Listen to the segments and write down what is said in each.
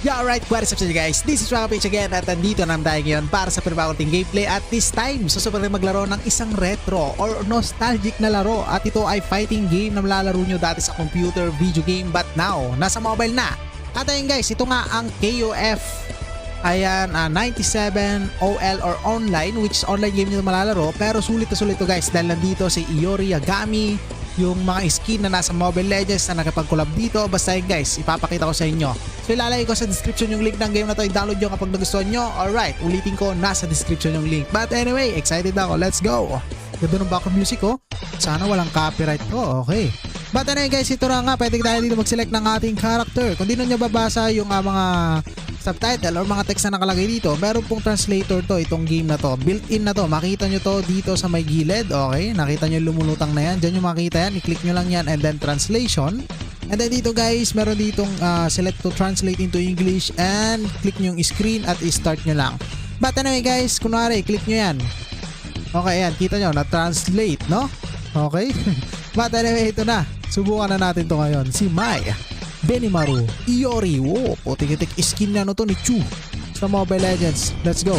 Yeah, alright, what is up sa inyo guys? This is Rampage again at nandito naman tayo ngayon para sa pinabagong gameplay at this time susubok rin maglaro ng isang retro or nostalgic na laro at ito ay fighting game na malalaro nyo dati sa computer video game but now nasa mobile na. At ayun guys, ito nga ang KOF ayan 97 OL or online, which is online game nyo malalaro, pero sulit na sulit ito guys dahil nandito si Iori Yagami, yung mga skin na nasa Mobile Legends na nakapag-collab dito. Basta yun guys, ipapakita ko sa inyo. So ilalagay ko sa description yung link ng game na to, i-download nyo kapag nagustuhan nyo. Alright, ulitin ko, nasa description yung link. But anyway, excited ako, let's go. Ganda ng background music oh. Sana walang copyright to, okay. But anyway guys, ito na nga, pwede tayo dito mag-select ng ating character. Kung di nyo babasa yung mga subtitle or mga text na nakalagay dito, meron pong translator to itong game na to. Built-in na to, makita nyo to dito sa may gilid, okay. Nakita nyo lumulutang na yan, dyan yung makita yan, i-click nyo lang yan and then translation. And then dito guys, meron ditong select to translate into English and click nyo yung screen at i-start nyo lang. But anyway guys, kunwari, click nyo yan. Okay, yan, kita nyo, na-translate, no? Okay. But anyway, ito na. Subukan na natin to ngayon. Si Mai, Benimaru, Iori. Wow, putik-itik skin na no to ni Chu sa Mobile Legends. Let's go.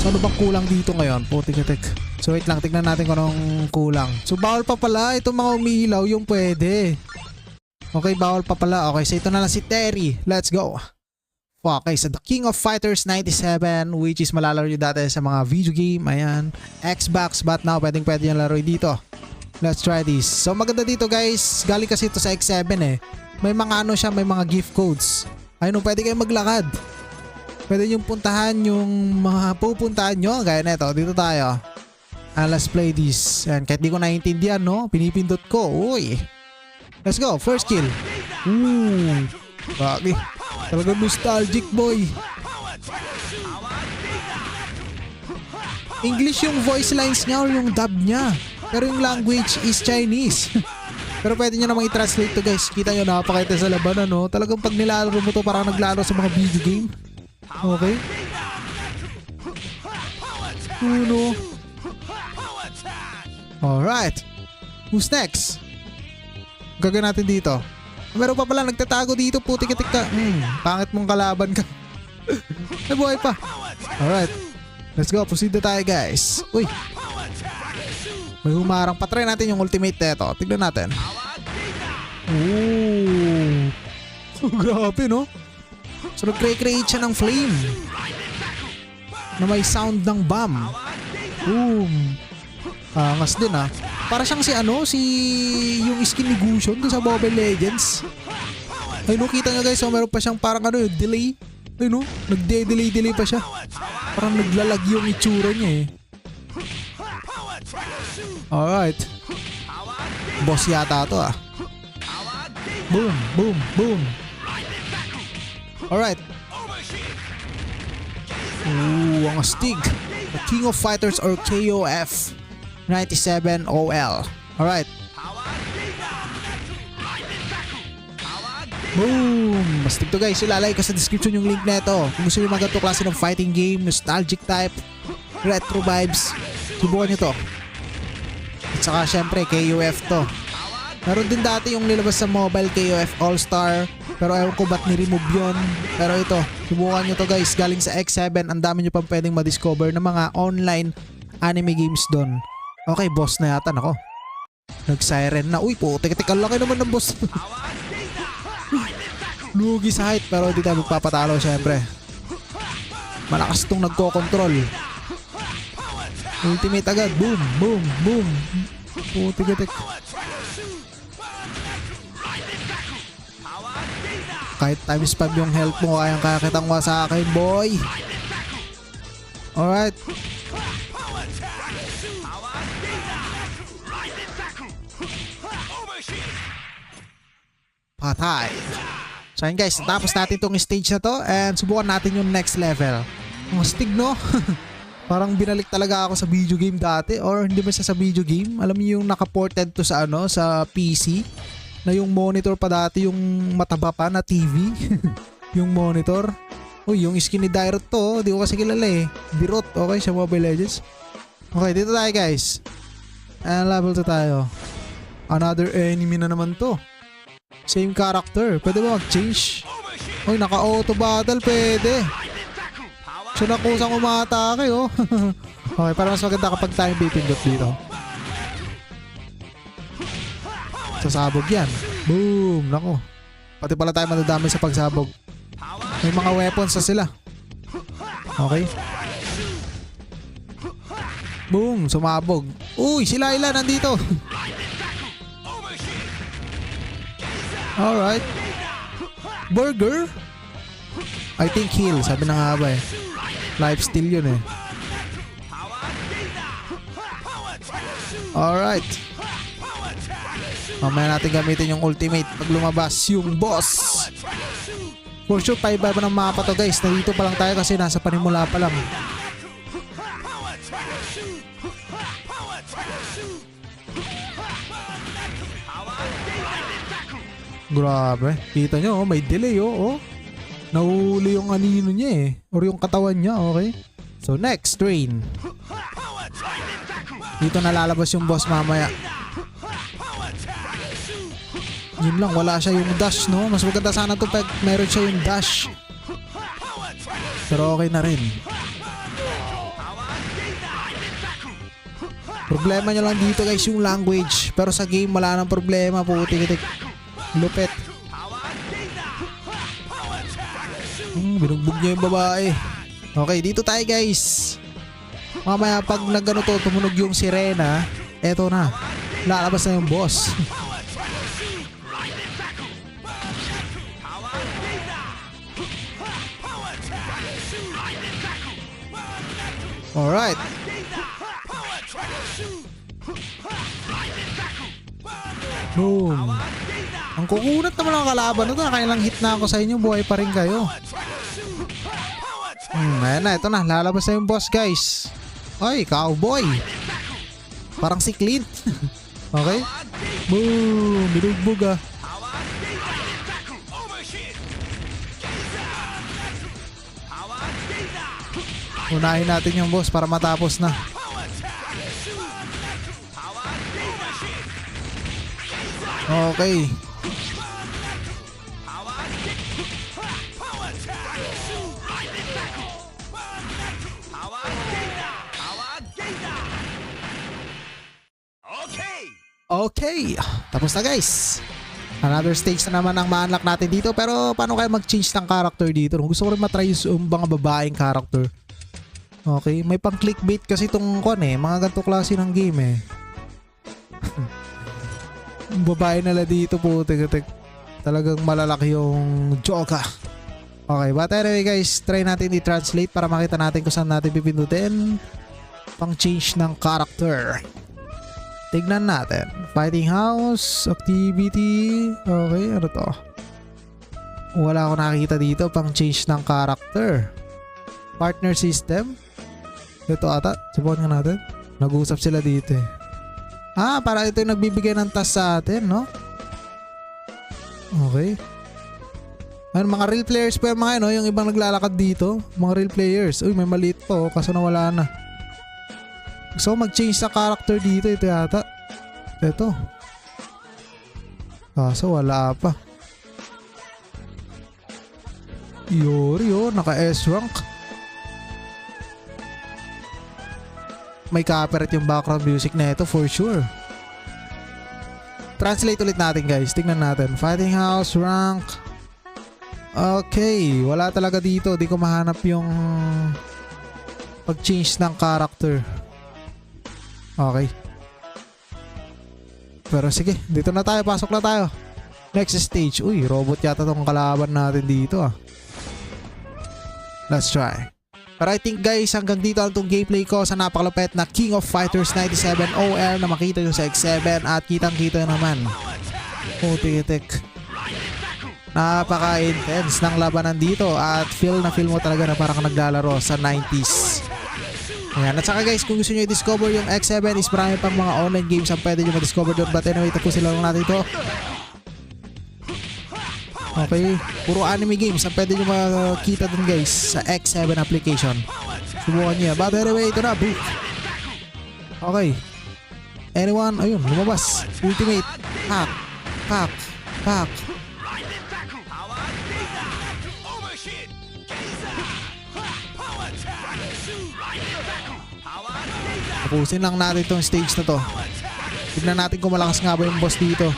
So ano bang kulang dito ngayon? Putik-itik. So wait lang, tignan natin kung anong kulang. So bawal pa pala itong mga umiilaw yung pwede. Okay, bawal pa pala. Okay, so ito na lang si Terry. Let's go. Okay, so the King of Fighters 97, which is malalaro nyo dati sa mga video game. Ayan, Xbox, but now pwede nyo laro dito. Let's try this. So maganda dito guys, galing kasi ito sa X7 eh. May mga ano siya, may mga gift codes. Ayun, pwede kayong maglakad. Pwede nyo puntahan yung mga pupuntahan nyo. Gaya neto, dito tayo. And let's play this. Ayan, kahit di ko naiintindihan, no? Pinipindot ko. Uy. Let's go, first kill. Ooh. Bakit? Talagang nostalgic boy. English yung voice lines niya or yung dub niya. Pero yung language is Chinese. Pero pwede nyo namang i-translate to guys. Kita nyo, napakita sa labanan, no? Talagang pag nilalaro mo to, parang naglaro sa mga video game. Okay? Uno. Alright. Who's next? Gagawin natin dito. Meron pa pala nagtatago dito. Putik-itik ka. Pangit mong kalaban ka. Ay, buhay pa. Alright. Let's go. Proceed na tayo guys. Uy. May humarang. Patry natin yung ultimate neto. Tignan natin. Ooh. Grabe no? So nag-create siya ng flame na may sound ng bomb. Boom. Angas din ah. Para siyang si ano, si yung skin ni Gusion doon sa Mobile Legends. Ay no, kita nyo guys, so meron pa siyang parang ano, delay. Ay no, nagde-delay pa siya. Parang naglalag yung itsura niya eh. Alright. Boss yata to ah. Boom, boom, boom. Alright. Ooh, ang astig. The King of Fighters or KOF 97 OL. Alright. Boom! Mastig to guys. Ilalagay ko sa description yung link neto. Kung gusto nyo mga ganito klase ng fighting game, nostalgic type, retro vibes, subukan nyo to. At saka syempre KOF to. Meron din dati yung nilabas sa mobile, KOF All-Star, pero ayaw ko ba't ni-remove yun. Pero ito, subukan nyo to guys. Galing sa X7, ang dami nyo pang pwedeng ma-discover ng mga online anime games doon. Okay, boss na yata. Nako, nag-siren na. Uy po, tek-tek, ang laki naman ng boss. Lugi sa height, pero hindi tayo magpapatalo syempre. Malakas tong nagko-control. Ultimate agad. Boom, boom, boom. Putik-itik. Kahit times 5 yung health mo, kayang kakitang wa sa akin, boy. Alright. Patay. So yun guys, tapos natin tong stage na to and subukan natin yung next level. Ang astig no? Parang binalik talaga ako sa video game dati, or hindi ba siya sa video game? Alam niyo yung naka-ported to sa ano, sa PC, na yung monitor pa dati yung mataba pa na TV. Yung monitor. Uy, yung skin ni Dairot to, di ko kasi kilala eh. Dirot, okay, sa Mobile Legends. Okay, dito tayo guys. And level 2 tayo. Another enemy na naman to. Same character. Pwede ba mag-change? Uy, naka-auto battle, pwede. Siya na kusang umatake, oh. Okay, para mas maganda kapag tayong pipindot dito. Sasabog yan. Boom, nako. Pati pala tayo madadamay sa pagsabog. May mga weapons na sila. Okay. Boom, sumabog. Uy, si Layla nandito. Alright. Burger? I think heal, sabi na nga ba eh. Lifesteal yun eh. Alright. Mamaya natin gamitin yung ultimate pag lumabas yung boss. For sure, paiba ng mapa to guys. Nandito pa lang tayo kasi nasa panimula pa lang. Grabe. Kita nyo, oh, may delay oh. Nahuli yung anino niya eh. Or yung katawan niya, okay? So next, train. Dito nalalabas yung boss mamaya. Yun lang, wala siya yung dash, no? Mas maganda sana to pag meron siya yung dash. Pero okay na rin. Problema nyo lang dito guys yung language. Pero sa game wala nang problema. Putik-tik. Lupet. Binugbog niya yung babae. Okay, dito tayo guys. Mamaya pag nagano to, tumunog yung sirena. Eto na. Lalabas na yung boss. Alright. Boom. Ang kukunat naman ang kalaban na to. Nakailang hit na ako sa inyo. Buhay pa rin kayo. Ayan na. Ito na. Lalabas na yung boss guys. Ay, cowboy. Parang si Clint. Okay. Boom. Binugbog ah. Unahin natin yung boss para matapos na. Okay. Okay. Tapos na guys. Another stage na naman ang ma-unlock natin dito. Pero paano kaya mag-change ng character dito? Gusto ko rin matry yung mga babaeng character. Okay. May pang clickbait kasi itong mga ganito klase ng game eh. Babae nila dito po. Talagang malalaki yung joka. Okay. But anyway guys, try natin i-translate para makita natin kung saan natin pipindutin pang change ng character. Tignan natin. Fighting house, activity. Okay, ano to? Wala akong nakikita dito pang change ng character. Partner system. Ito ata. Subukan nga natin. Nag-uusap sila dito eh. Ah, para ito yung nagbibigay ng task sa atin, no? Okay. Ano, mga real players pa yung mga ano, yung ibang naglalakad dito. Mga real players. Uy, may maliit to. Kaso nawala na. So mag-change sa character dito. Ito yata. Ito. Kaso wala pa. Yori oh. Naka S-rank. May copyright yung background music na ito for sure. Translate ulit natin guys. Tingnan natin. Fighting house, rank. Okay. Wala talaga dito. Di ko mahanap yung pag-change ng character. Okay. Pero sige, dito na tayo. Pasok na tayo. Next stage. Uy, robot yata tong kalaban natin dito ah. Let's try. Pero I think guys, hanggang dito ang itong gameplay ko sa napakalupet na King of Fighters 97 OL na makita nyo sa X7 at kitang-kita naman. Putik-tik. Napaka-intense ng labanan dito at feel mo talaga na parang naglalaro sa 90s. Ayan. At saka guys, kung gusto nyo i-discover yung X7 is marami pang mga online games ang pwede nyo ma-discover doon. But anyway, tapusin lang natin ito. Okay. Puro anime games ang pwede nyo makita doon guys sa X7 application. Subukan nyo. But anyway, ito na. Boom. Okay. Anyone? Ayun, lumabas. Ultimate. Hack. Hack. Hack. Tapusin lang natin itong stage na to. Tignan natin kung malakas nga ba yung boss dito.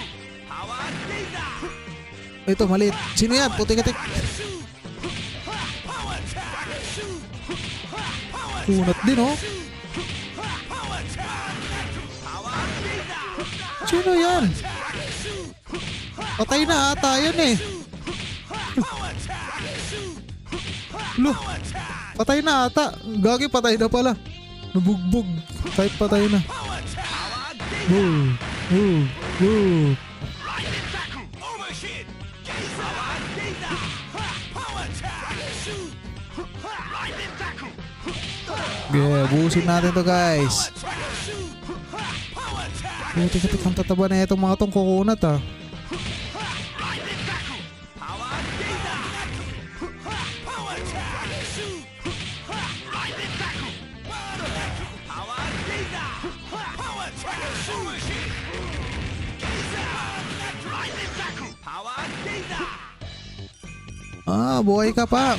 Ito, maliit. Sino yan? Putik-atik. Kunat din, oh. Sino yan? Patay na ata yan eh. Lo, patay na ata. Gagi, patay na pala. Nabugbog. Kahit patay na. Woo, woo, woo. Yeah, buusin natin to guys. Buti-buti kang tataba na itong mga tong kukunat ah. Ah, buhay ka pa.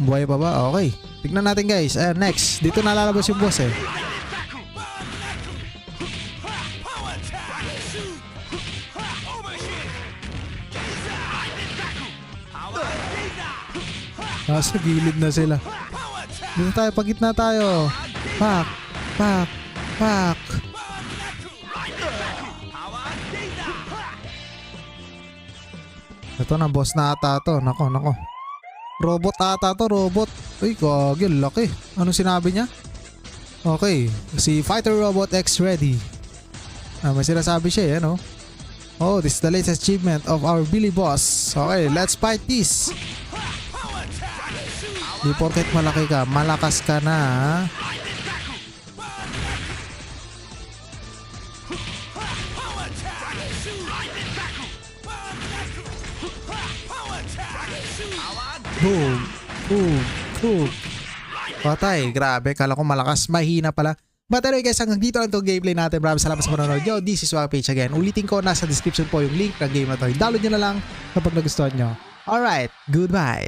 Buhay pa ba? Okay. Tignan natin guys. Next. Dito nalalabas yung boss eh. Nasa gilid na sila. Dito tayo. Pagitna tayo. Pak. Pak. Pak. Ito na, boss na ata to. Nako, nako. Robot ata to, robot. Uy, kagi, laki. Ano sinabi niya? Okay, si Fighter Robot X ready. May sinasabi siya, yan, oh. Oh, this is the latest achievement of our Billy Boss. Okay, let's fight this. Di porket malaki ka, malakas ka na, ha? Boom, boom, boom. Patay, grabe. Kala ko malakas, mahina pala. But anyway guys, hanggang dito lang itong gameplay natin. Maraming salamat sa panonood nyo. This is Swagpage again. Ulitin ko, nasa description po yung link ng game na to. Download nyo na lang kapag nagustuhan nyo. Alright, goodbye.